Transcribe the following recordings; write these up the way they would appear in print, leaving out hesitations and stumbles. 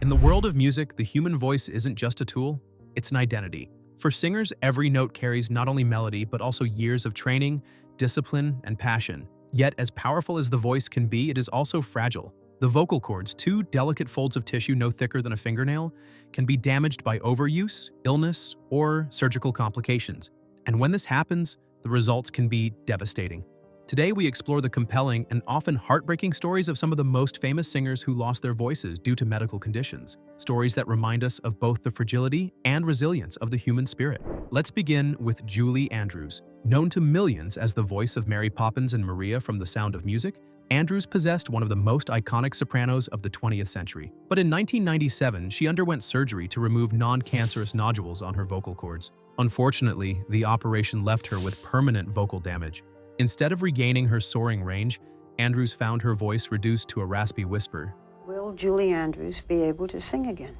In the world of music, the human voice isn't just a tool, it's an identity. For singers, every note carries not only melody, but also years of training, discipline, and passion. Yet, as powerful as the voice can be, it is also fragile. The vocal cords, two delicate folds of tissue no thicker than a fingernail, can be damaged by overuse, illness, or surgical complications. And when this happens, the results can be devastating. Today, we explore the compelling and often heartbreaking stories of some of the most famous singers who lost their voices due to medical conditions. Stories that remind us of both the fragility and resilience of the human spirit. Let's begin with Julie Andrews. Known to millions as the voice of Mary Poppins and Maria from The Sound of Music, Andrews possessed one of the most iconic sopranos of the 20th century. But in 1997, she underwent surgery to remove non-cancerous nodules on her vocal cords. Unfortunately, the operation left her with permanent vocal damage. Instead of regaining her soaring range, Andrews found her voice reduced to a raspy whisper. Will Julie Andrews be able to sing again?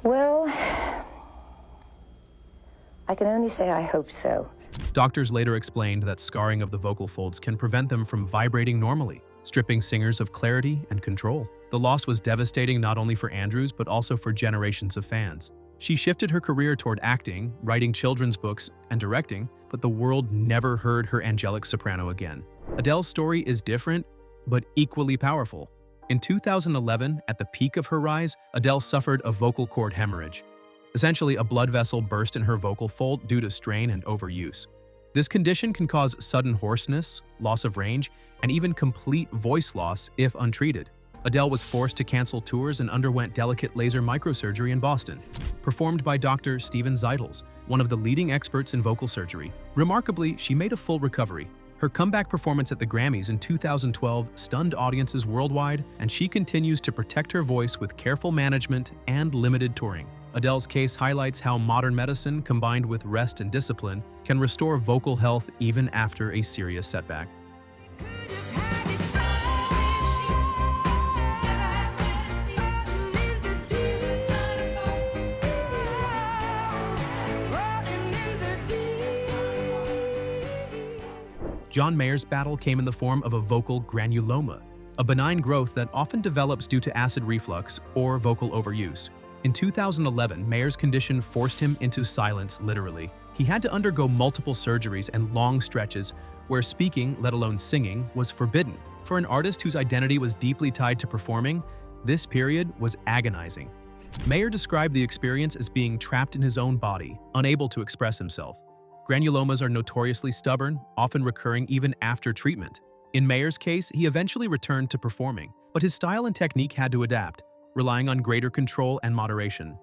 Well, I can only say I hope so. Doctors later explained that scarring of the vocal folds can prevent them from vibrating normally, stripping singers of clarity and control. The loss was devastating not only for Andrews, but also for generations of fans. She shifted her career toward acting, writing children's books, and directing, but the world never heard her angelic soprano again. Adele's story is different, but equally powerful. In 2011, at the peak of her rise, Adele suffered a vocal cord hemorrhage. Essentially, a blood vessel burst in her vocal fold due to strain and overuse. This condition can cause sudden hoarseness, loss of range, and even complete voice loss if untreated. Adele was forced to cancel tours and underwent delicate laser microsurgery in Boston, performed by Dr. Steven Zeitels, one of the leading experts in vocal surgery. Remarkably, she made a full recovery. Her comeback performance at the Grammys in 2012 stunned audiences worldwide, and she continues to protect her voice with careful management and limited touring. Adele's case highlights how modern medicine, combined with rest and discipline, can restore vocal health even after a serious setback. John Mayer's battle came in the form of a vocal granuloma, a benign growth that often develops due to acid reflux or vocal overuse. In 2011, Mayer's condition forced him into silence, literally. He had to undergo multiple surgeries and long stretches where speaking, let alone singing, was forbidden. For an artist whose identity was deeply tied to performing, this period was agonizing. Mayer described the experience as being trapped in his own body, unable to express himself. Granulomas are notoriously stubborn, often recurring even after treatment. In Mayer's case, he eventually returned to performing, but his style and technique had to adapt, relying on greater control and moderation.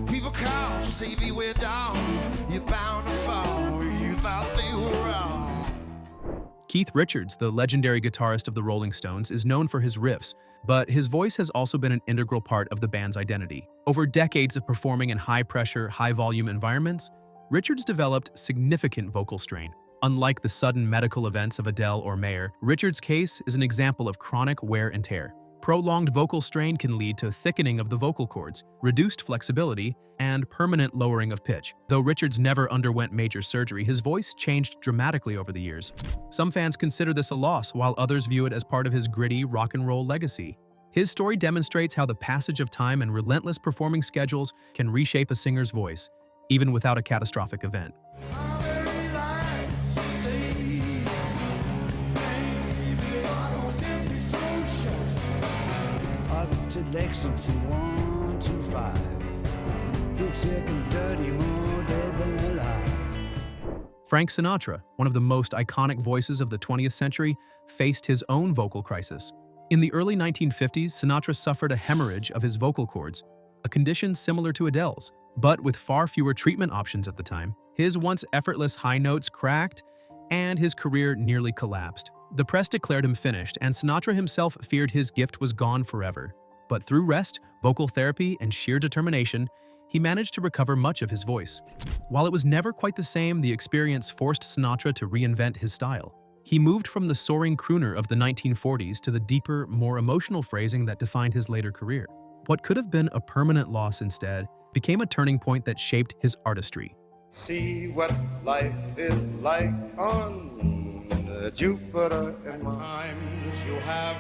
People call, Stevie, we're down. You're bound to fall. You thought they were wrong. Keith Richards, the legendary guitarist of the Rolling Stones, is known for his riffs, but his voice has also been an integral part of the band's identity. Over decades of performing in high-pressure, high-volume environments, Richards developed significant vocal strain. Unlike the sudden medical events of Adele or Mayer, Richards' case is an example of chronic wear and tear. Prolonged vocal strain can lead to thickening of the vocal cords, reduced flexibility, and permanent lowering of pitch. Though Richards never underwent major surgery, his voice changed dramatically over the years. Some fans consider this a loss, while others view it as part of his gritty rock and roll legacy. His story demonstrates how the passage of time and relentless performing schedules can reshape a singer's voice, even without a catastrophic event. To Lexington 125. Feel sick and dirty, more dead than alive. Frank Sinatra, one of the most iconic voices of the 20th century, faced his own vocal crisis. In the early 1950s, Sinatra suffered a hemorrhage of his vocal cords, a condition similar to Adele's, but with far fewer treatment options at the time. His once effortless high notes cracked, and his career nearly collapsed. The press declared him finished, and Sinatra himself feared his gift was gone forever. But through rest, vocal therapy, and sheer determination, he managed to recover much of his voice. While it was never quite the same, the experience forced Sinatra to reinvent his style. He moved from the soaring crooner of the 1940s to the deeper, more emotional phrasing that defined his later career. What could have been a permanent loss instead became a turning point that shaped his artistry. See what life is like on Jupiter and Mars. Times you have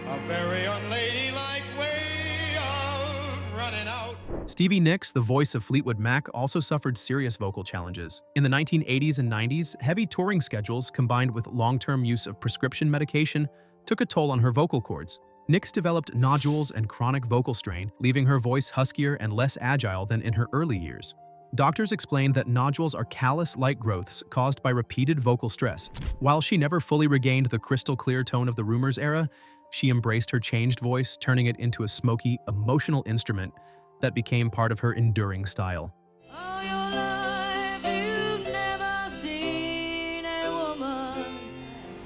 a very unladylike way of running out. Stevie Nicks, the voice of Fleetwood Mac, also suffered serious vocal challenges. In the 1980s and 90s, heavy touring schedules combined with long-term use of prescription medication took a toll on her vocal cords. Nicks developed nodules and chronic vocal strain, leaving her voice huskier and less agile than in her early years. Doctors explained that nodules are callus-like growths caused by repeated vocal stress. While she never fully regained the crystal-clear tone of the Rumors era, she embraced her changed voice, turning it into a smoky, emotional instrument that became part of her enduring style. All your life you've never seen a woman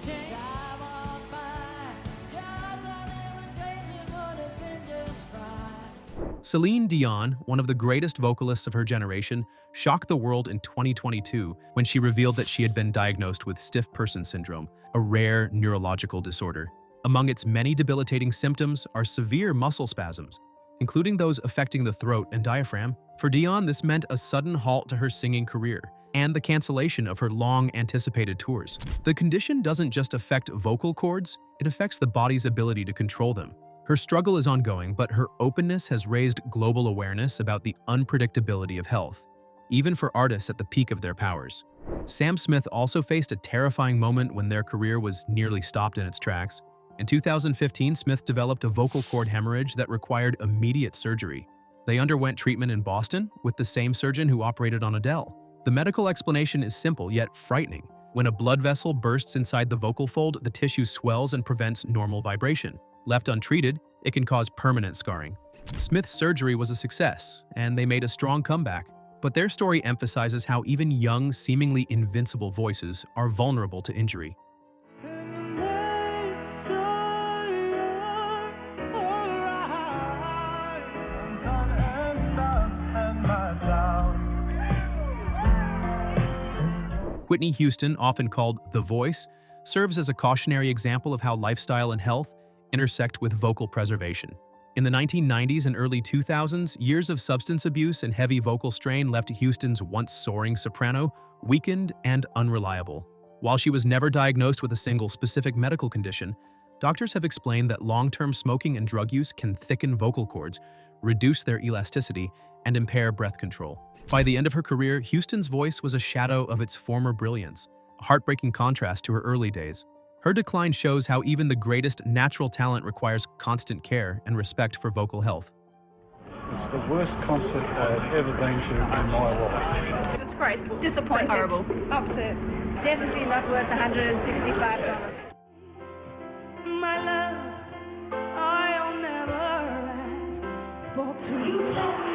take time on by, just an invitation would have been just fine. Celine Dion, one of the greatest vocalists of her generation, shocked the world in 2022 when she revealed that she had been diagnosed with stiff person syndrome, a rare neurological disorder. Among its many debilitating symptoms are severe muscle spasms, including those affecting the throat and diaphragm. For Dion, this meant a sudden halt to her singing career and the cancellation of her long-anticipated tours. The condition doesn't just affect vocal cords, it affects the body's ability to control them. Her struggle is ongoing, but her openness has raised global awareness about the unpredictability of health, even for artists at the peak of their powers. Sam Smith also faced a terrifying moment when their career was nearly stopped in its tracks. In 2015, Smith developed a vocal cord hemorrhage that required immediate surgery. They underwent treatment in Boston with the same surgeon who operated on Adele. The medical explanation is simple yet frightening. When a blood vessel bursts inside the vocal fold, the tissue swells and prevents normal vibration. Left untreated, it can cause permanent scarring. Smith's surgery was a success, and they made a strong comeback. But their story emphasizes how even young, seemingly invincible voices are vulnerable to injury. Whitney Houston, often called The Voice, serves as a cautionary example of how lifestyle and health intersect with vocal preservation. In the 1990s and early 2000s, years of substance abuse and heavy vocal strain left Houston's once soaring soprano weakened and unreliable. While she was never diagnosed with a single specific medical condition, doctors have explained that long-term smoking and drug use can thicken vocal cords, reduce their elasticity, and impair breath control. By the end of her career, Houston's voice was a shadow of its former brilliance, a heartbreaking contrast to her early days. Her decline shows how even the greatest natural talent requires constant care and respect for vocal health. It's the worst concert I've ever been to in my life. It's great. Disappointing. Horrible. Upset. Definitely not worth $165. My love, I'll never ask for too long.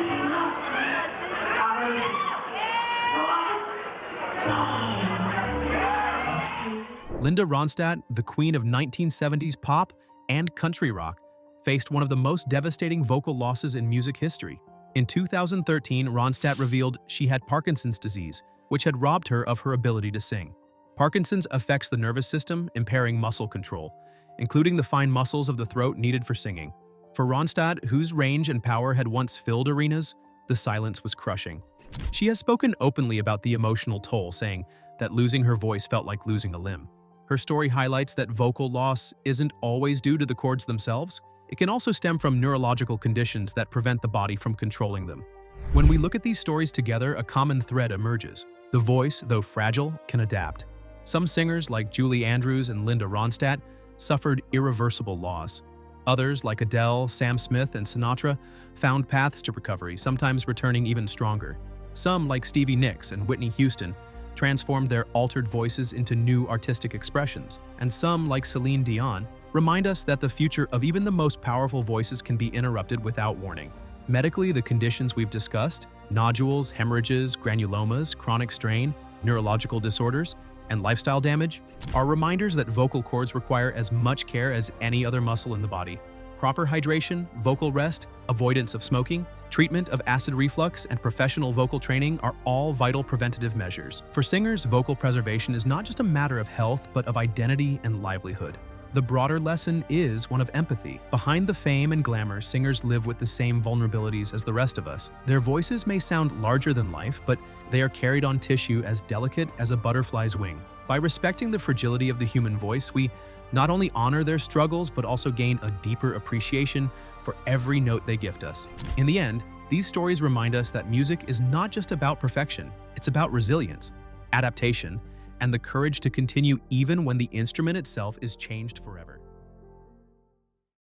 Linda Ronstadt, the queen of 1970s pop and country rock, faced one of the most devastating vocal losses in music history. In 2013, Ronstadt revealed she had Parkinson's disease, which had robbed her of her ability to sing. Parkinson's affects the nervous system, impairing muscle control, including the fine muscles of the throat needed for singing. For Ronstadt, whose range and power had once filled arenas, the silence was crushing. She has spoken openly about the emotional toll, saying that losing her voice felt like losing a limb. Her story highlights that vocal loss isn't always due to the cords themselves. It can also stem from neurological conditions that prevent the body from controlling them. When we look at these stories together, a common thread emerges. The voice, though fragile, can adapt. Some singers, like Julie Andrews and Linda Ronstadt, suffered irreversible loss. Others, like Adele, Sam Smith, and Sinatra, found paths to recovery, sometimes returning even stronger. Some, like Stevie Nicks and Whitney Houston, transformed their altered voices into new artistic expressions. And some, like Celine Dion, remind us that the future of even the most powerful voices can be interrupted without warning. Medically, the conditions we've discussed, nodules, hemorrhages, granulomas, chronic strain, neurological disorders, and lifestyle damage, are reminders that vocal cords require as much care as any other muscle in the body. Proper hydration, vocal rest, avoidance of smoking, treatment of acid reflux, and professional vocal training are all vital preventative measures. For singers, vocal preservation is not just a matter of health, but of identity and livelihood. The broader lesson is one of empathy. Behind the fame and glamour, singers live with the same vulnerabilities as the rest of us. Their voices may sound larger than life, but they are carried on tissue as delicate as a butterfly's wing. By respecting the fragility of the human voice, we not only honor their struggles, but also gain a deeper appreciation for every note they gift us. In the end, these stories remind us that music is not just about perfection, it's about resilience, adaptation, and the courage to continue even when the instrument itself is changed forever.